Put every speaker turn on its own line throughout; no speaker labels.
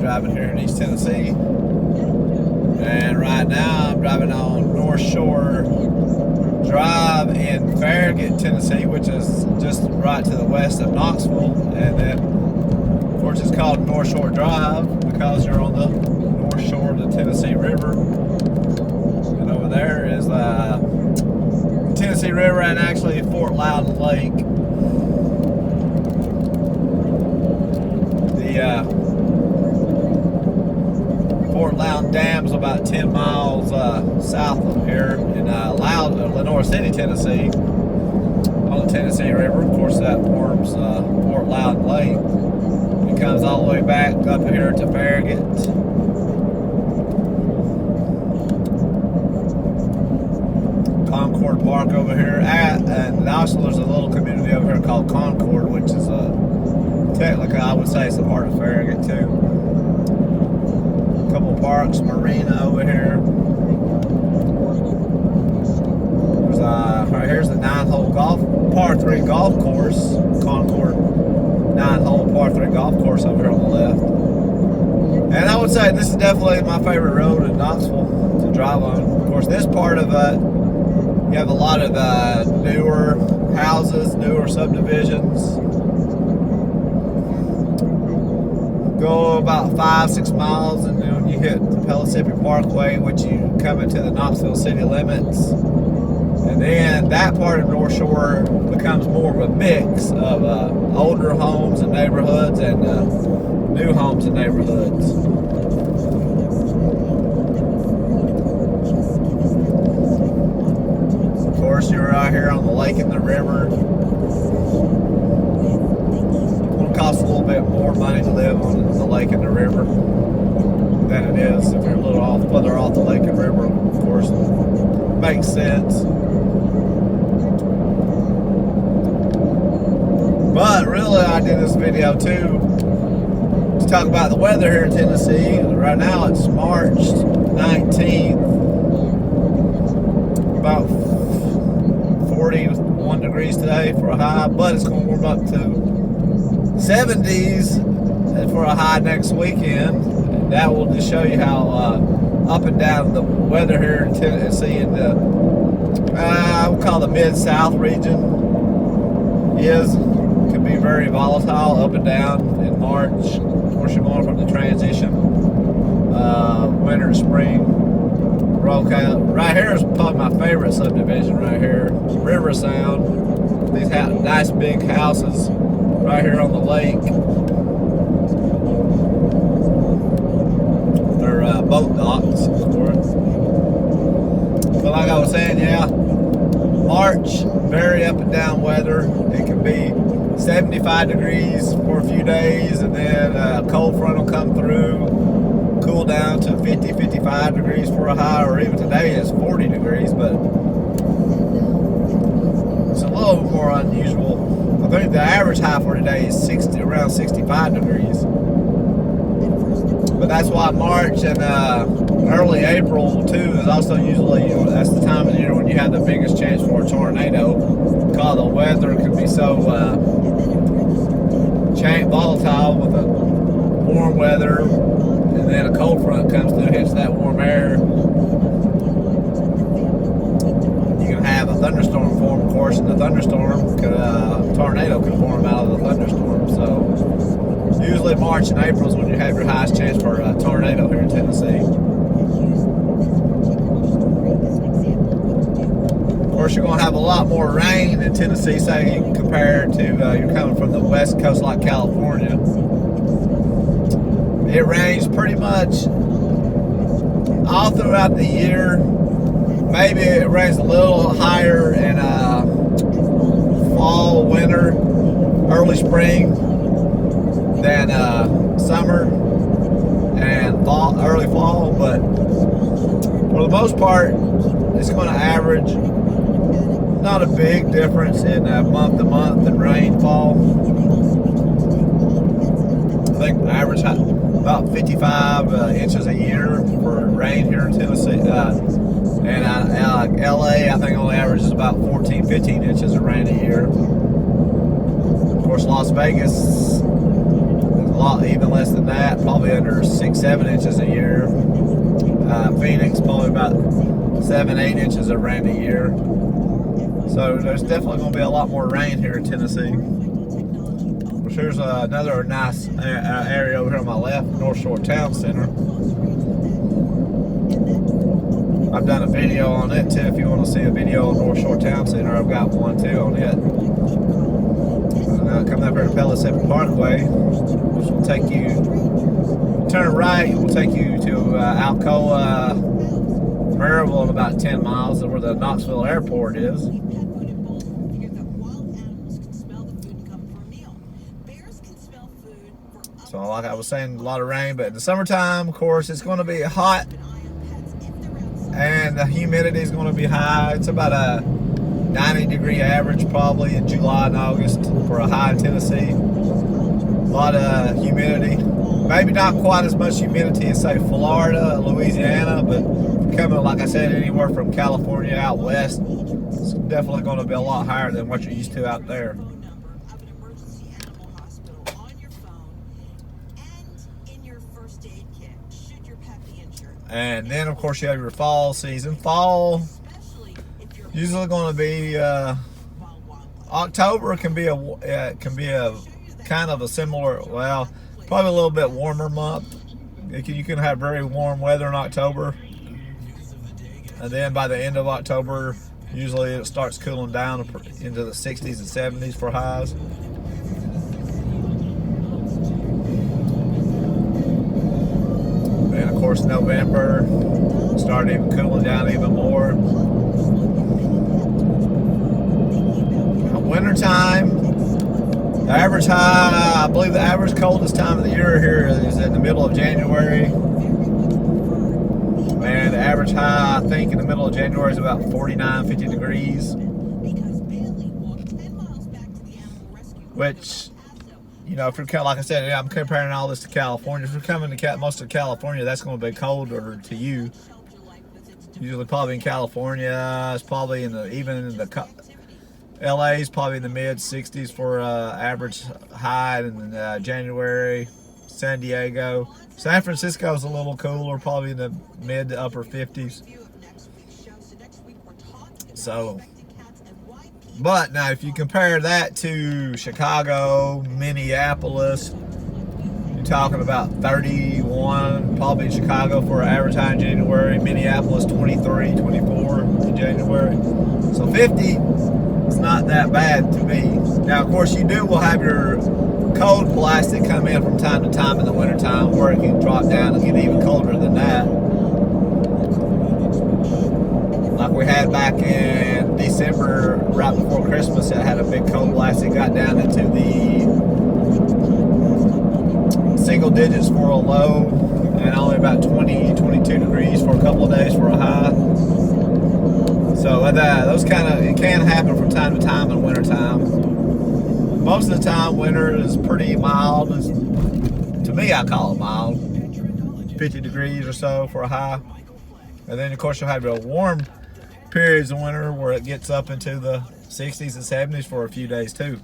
driving here in East Tennessee. And right now I'm driving on Northshore Drive in Farragut, Tennessee, which is just right to the west of Knoxville. And then, of course, it's called Northshore Drive because you're on the north shore of the Tennessee River. And over there is the Tennessee River and actually Fort Loudon Lake. The Fort Loudon Dam's about 10 miles south of here in Lenore City, Tennessee, on the Tennessee River. Of course, that forms Fort Loudon Lake. It comes all the way back up here to Farragut. Concord Park over here, and also there's a little community over here called Concord, which is technically I would say it's a part of Farragut too. A couple parks, marina over here. There's right here's the 9-hole par 3 golf course, Concord 9-hole par 3 golf course over here on the left. And I would say this is definitely my favorite road in Knoxville to drive on. Of course, this part of you have a lot of newer houses, newer subdivisions. Go about 5-6 miles, and then when you hit the Pellissippi Parkway, which you come into the Knoxville city limits, and then that part of North Shore becomes more of a mix of older homes and neighborhoods and new homes and neighborhoods. Of course, you're out here on the lake and the river. Costs a little bit more money to live on the lake and the river than it is if you're a little further off the lake and river. Of course, makes sense. But really, I did this video too to talk about the weather here in Tennessee. Right now, it's March 19th, about 41 degrees today for a high, but it's going to warm up to 70s for a high next weekend. And that will just show you how up and down the weather here in Tennessee in the I would call the mid-south region can be very volatile up and down in March. Of course, you're going from the transition winter to spring. Right here is probably my favorite subdivision right here, River Sound. These nice big houses right here on the lake. They're boat docks, of course. But like I was saying, yeah, March, very up and down weather. It can be 75 degrees for a few days, and then a cold front will come through, cool down to 50, 55 degrees for a high, or even today is 40 degrees, but it's a little more unusual. I think the average high for today is around 65 degrees. But that's why March and early April too is also usually, that's the time of the year when you have the biggest chance for a tornado, because the weather can be so volatile with the warm weather, and then a cold front comes through, hits that warm air. Have a thunderstorm form, of course, and the thunderstorm tornado can form out of the thunderstorm. So usually March and April is when you have your highest chance for a tornado here in Tennessee. Of course, you're going to have a lot more rain in Tennessee, say, compared to you're coming from the west coast like California. It rains pretty much all throughout the year. Maybe it rains a little higher in fall, winter, early spring than summer and fall, early fall, but for the most part, it's going to average not a big difference in month to month in rainfall. I think the average about 55 inches a year for rain here in Tennessee. And LA, I think only averages about 14, 15 inches of rain a year. Of course, Las Vegas is lot, even less than that, probably under 6-7 inches a year. Phoenix probably about 7-8 inches of rain a year. So there's definitely going to be a lot more rain here in Tennessee. Which here's another nice area over here on my left, Northshore Town Center. I've done a video on it too. If you want to see a video on Northshore Town Center, I've got one too on it. Coming up here to Pellissippi Parkway, which will take you, turn right, it will take you to Alcoa, Maryville in about 10 miles, where the Knoxville Airport is. So like I was saying, a lot of rain, but in the summertime, of course, it's going to be hot and the humidity is going to be high. It's about a 90-degree average probably in July and August for a high in Tennessee. A lot of humidity. Maybe not quite as much humidity as, say, Florida, Louisiana, but coming, like I said, anywhere from California out west, it's definitely going to be a lot higher than what you're used to out there. And then, of course, you have your fall season. Fall usually going to be October can be a kind of a similar, well, probably a little bit warmer month. You can have very warm weather in October, and then by the end of October, usually it starts cooling down into the 60s and 70s for highs. And of course, November started even cooling down even more. Wintertime, the average high, I believe the average coldest time of the year here is in the middle of January. And the average high, I think, in the middle of January is about 49, 50 degrees. Which, you know, if you're, like I said, I'm comparing all this to California. If you're coming to most of California, that's going to be colder to you. Usually probably in California, it's probably even in the LA is probably in the mid 60s for average high in January. San Diego, San Francisco is a little cooler, probably in the mid to upper 50s. So, but now if you compare that to Chicago, Minneapolis, you're talking about 31 probably in Chicago for an average high in January. Minneapolis 23, 24 in January. So 50. It's not that bad to me. Now, of course, you will have your cold plastic come in from time to time in the wintertime where it can drop down and get even colder than that. Like we had back in December, right before Christmas, it had a big cold blast. It got down into the single digits for a low and only about 20, 22 degrees for a couple of days for a high. So those it can happen from time to time in wintertime. Most of the time, winter is pretty mild. To me, I call it mild. 50 degrees or so for a high. And then, of course, you'll have your warm periods of winter where it gets up into the 60s and 70s for a few days too.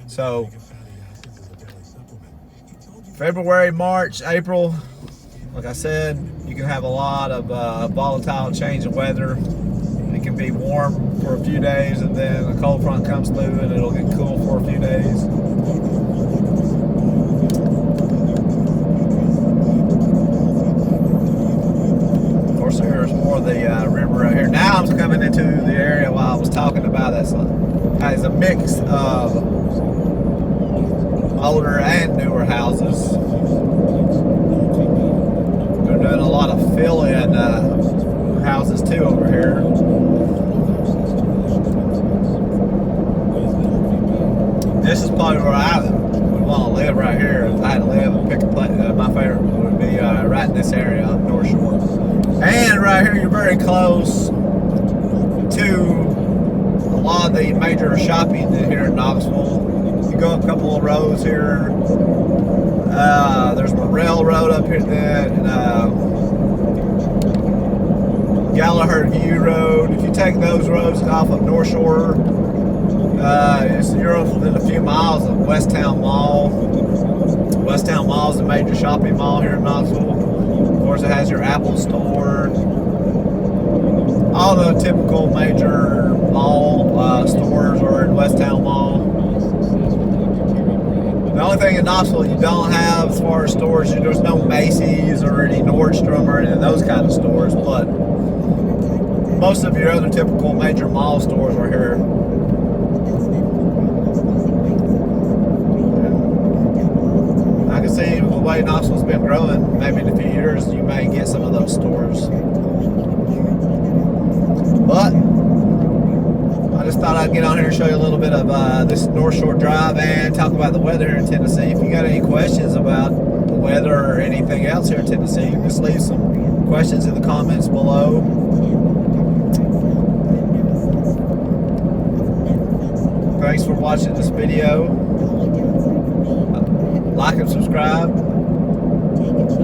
So, February, March, April, like I said, you can have a lot of volatile change in weather. It can be warm for a few days and then a cold front comes through and it'll get cool for a few days. Of course, there's more of the river right here. Now I'm coming into the area while I was talking about that. It's a mix of older and newer houses. They're doing a lot of fill-in houses too over here. This is probably where I would want to live right here. If I had to live and pick a place, my favorite would be right in this area on North Shore. And right here, you're very close to a lot of the major shopping here in Knoxville. You go up a couple of roads here. There's a railroad up here, then Gallagher View Road. If you take those roads off of Northshore, you're within a few miles of West Town Mall. Mall is the major shopping mall here in Knoxville. Of course, it has your Apple store, all the typical major mall stores are in Westtown Mall. The only thing in Knoxville you don't have as far as stores, there's no Macy's or any Nordstrom or any of those kind of stores, but most of your other typical major mall stores are here. And I can see the way Knoxville's been growing, maybe in a few years you may get some of those stores. But I just thought I'd get on here and show you a little bit of this Northshore Drive and talk about the weather here in Tennessee. If you got any questions about the weather or anything else here in Tennessee, just leave some questions in the comments below. Thanks for watching this video. Like and subscribe.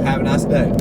Have a nice day.